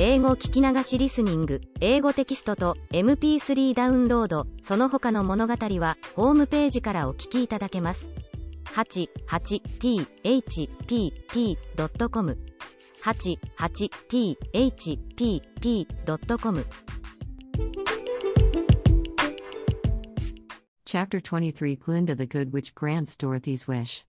英語聞き流しリスニング、英語テキストと MP3 ダウンロード、その他の物語はホームページからお聞きいただけます。88thpp.com 88thpp.com Chapter 23 Glinda the Good Witch grants Dorothy's wish.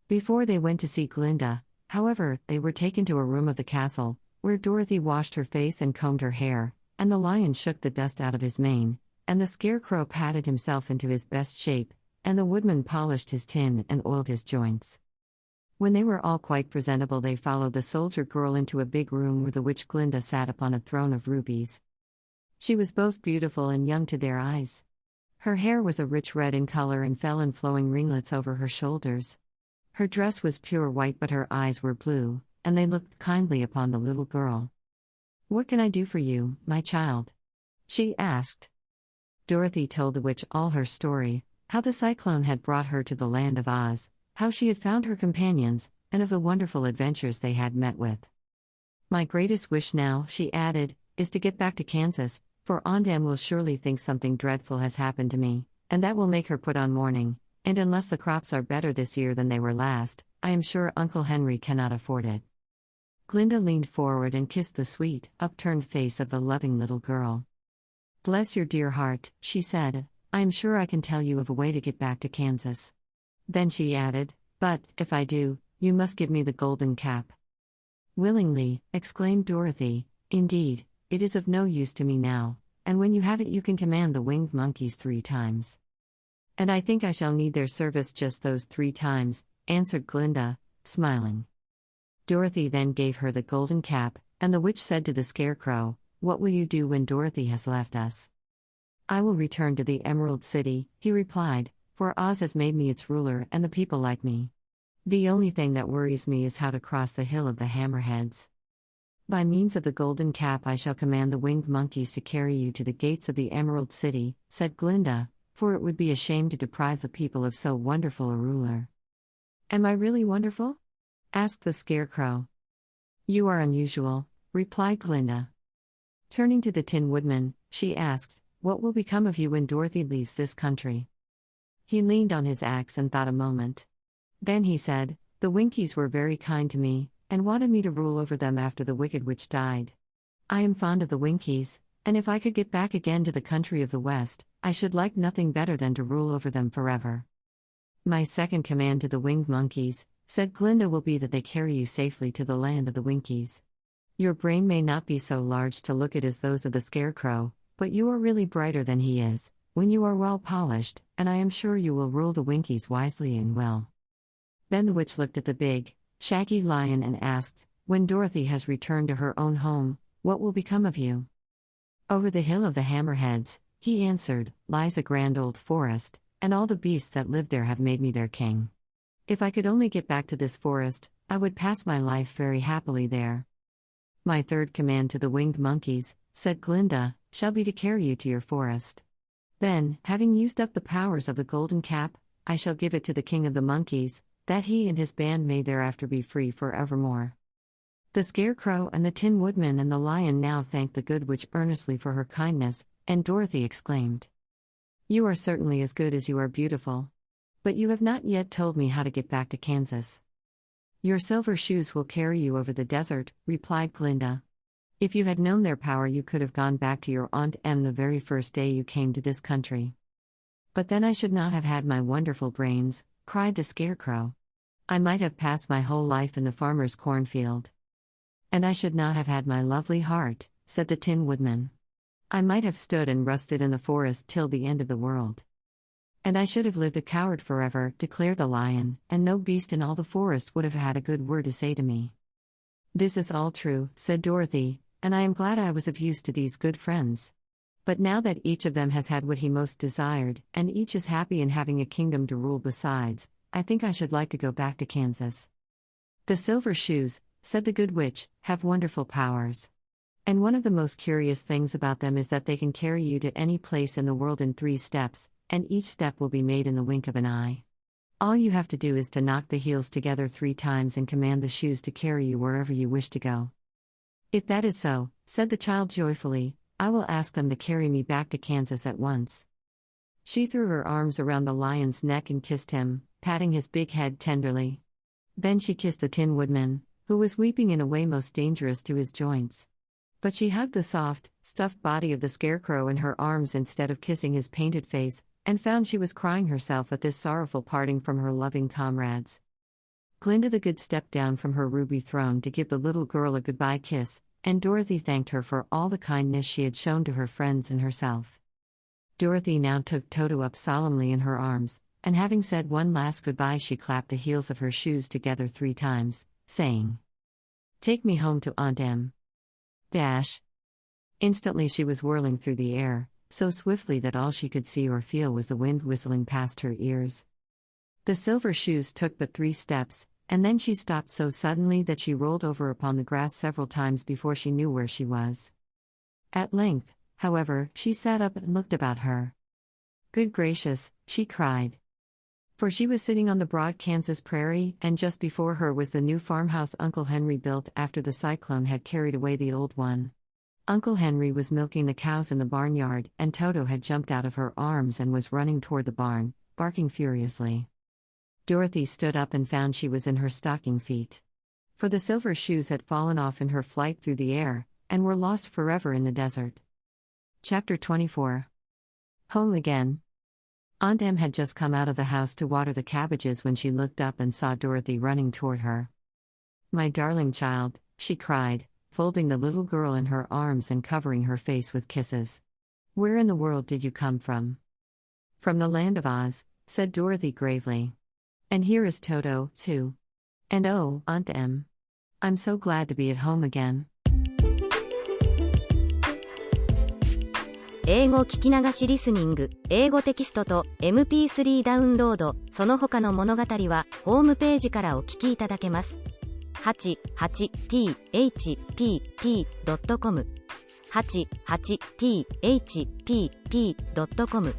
Before they went to see Glinda, however, they were taken to a room of the castle, where Dorothy washed her face and combed her hair, and the lion shook the dust out of his mane, and the scarecrow patted himself into his best shape, and the woodman polished his tin and oiled his joints. When they were all quite presentable, they followed the soldier girl into a big room where the witch Glinda sat upon a throne of rubies. She was both beautiful and young to their eyes. Her hair was a rich red in color and fell in flowing ringlets over her shoulders. Her dress was pure white, but her eyes were blue, and they looked kindly upon the little girl. "What can I do for you, my child?" she asked. Dorothy told the witch all her story, how the cyclone had brought her to the land of Oz, how she had found her companions, and of the wonderful adventures they had met with. "My greatest wish now," she added, "is to get back to Kansas, for Ondam will surely think something dreadful has happened to me, and that will make her put on mourning, and unless the crops are better this year than they were last, I am sure Uncle Henry cannot afford it." Glinda leaned forward and kissed the sweet, upturned face of the loving little girl. "Bless your dear heart," she said, "I am sure I can tell you of a way to get back to Kansas." Then she added, "But, if I do, you must give me the golden cap." "Willingly," exclaimed Dorothy. "Indeed, it is of no use to me now, and when you have it you can command the winged monkeys 3 times. "And I think I shall need their service just those 3 times, answered Glinda, smiling. Dorothy then gave her the golden cap, and the witch said to the scarecrow, "What will you do when Dorothy has left us?" "I will return to the Emerald City," he replied, "for Oz has made me its ruler and the people like me. The only thing that worries me is how to cross the Hill of the Hammerheads. By means of the golden cap I shall command the winged monkeys to carry you to the gates of the Emerald City," said Glinda, "for it would be a shame to deprive the people of so wonderful a ruler." "Am I really wonderful?" asked the scarecrow. "You are unusual," replied Glinda. Turning to the Tin Woodman, she asked, "What will become of you when Dorothy leaves this country?" He leaned on his axe and thought a moment. Then he said, "The Winkies were very kind to me, and wanted me to rule over them after the Wicked Witch died. I am fond of the Winkies, and if I could get back again to the country of the West, I should like nothing better than to rule over them forever. My second command to the winged monkeys," said Glinda, "will be that they carry you safely to the land of the Winkies. Your brain may not be so large to look at as those of the Scarecrow, but you are really brighter than he is, when you are well polished, and I am sure you will rule the Winkies wisely and well." Then the witch looked at the big, shaggy lion and asked, "When Dorothy has returned to her own home, what will become of you?" "Over the Hill of the Hammerheads," he answered, "lies a grand old forest, and all the beasts that live there have made me their king. If I could only get back to this forest, I would pass my life very happily there." "My third command to the winged monkeys," said Glinda, "shall be to carry you to your forest. Then, having used up the powers of the golden cap, I shall give it to the king of the monkeys, that he and his band may thereafter be free forevermore." The Scarecrow and the Tin Woodman and the Lion now thanked the Good Witch earnestly for her kindness, and Dorothy exclaimed, "You are certainly as good as you are beautiful. But you have not yet told me how to get back to Kansas." "Your silver shoes will carry you over the desert," replied Glinda. "If you had known their power you could have gone back to your Aunt Em the very first day you came to this country." "But then I should not have had my wonderful brains," cried the Scarecrow. "I might have passed my whole life in the farmer's cornfield." "And I should not have had my lovely heart," said the Tin Woodman. "I might have stood and rusted in the forest till the end of the world." "And I should have lived a coward forever," declared the Lion, "and no beast in all the forest would have had a good word to say to me." "This is all true," said Dorothy, "and I am glad I was of use to these good friends. But now that each of them has had what he most desired, and each is happy in having a kingdom to rule besides, I think I should like to go back to Kansas." "The silver shoes," said the Good Witch, "have wonderful powers. And one of the most curious things about them is that they can carry you to any place in the world in 3 steps, and each step will be made in the wink of an eye. All you have to do is to knock the heels together 3 times and command the shoes to carry you wherever you wish to go. If that is so, said the child joyfully. I will ask them to carry me back to Kansas at once. She threw her arms around the lion's neck and kissed him, patting his big head tenderly. Then she kissed the Tin Woodman, who was weeping in a way most dangerous to his joints. But she hugged the soft, stuffed body of the scarecrow in her arms instead of kissing his painted face, and found she was crying herself at this sorrowful parting from her loving comrades. Glinda the Good stepped down from her ruby throne to give the little girl a goodbye kiss, and Dorothy thanked her for all the kindness she had shown to her friends and herself. Dorothy now took Toto up solemnly in her arms, and having said one last goodbye, she clapped the heels of her shoes together 3 times, saying, "Take me home to Aunt Em." Dash. Instantly she was whirling through the air, so swiftly that all she could see or feel was the wind whistling past her ears. The silver shoes took but 3 steps, and then she stopped so suddenly that she rolled over upon the grass several times before she knew where she was. At length, however, she sat up and looked about her. "Good gracious," she cried. For she was sitting on the broad Kansas prairie, and just before her was the new farmhouse Uncle Henry built after the cyclone had carried away the old one. Uncle Henry was milking the cows in the barnyard, and Toto had jumped out of her arms and was running toward the barn, barking furiously. Dorothy stood up and found she was in her stocking feet. For the silver shoes had fallen off in her flight through the air, and were lost forever in the desert. Chapter 24. Home again. Aunt Em had just come out of the house to water the cabbages when she looked up and saw Dorothy running toward her. "My darling child," she cried, folding the little girl in her arms and covering her face with kisses. "Where in the world did you come from?" "From the land of Oz," said Dorothy gravely. "And here is Toto, too. And oh, Aunt Em, I'm so glad to be at home again." 英語聞き流しリスニング、英語テキストと MP3 ダウンロード、その他の物語はホームページからお聞きいただけます。88thpp.com 88thpp.com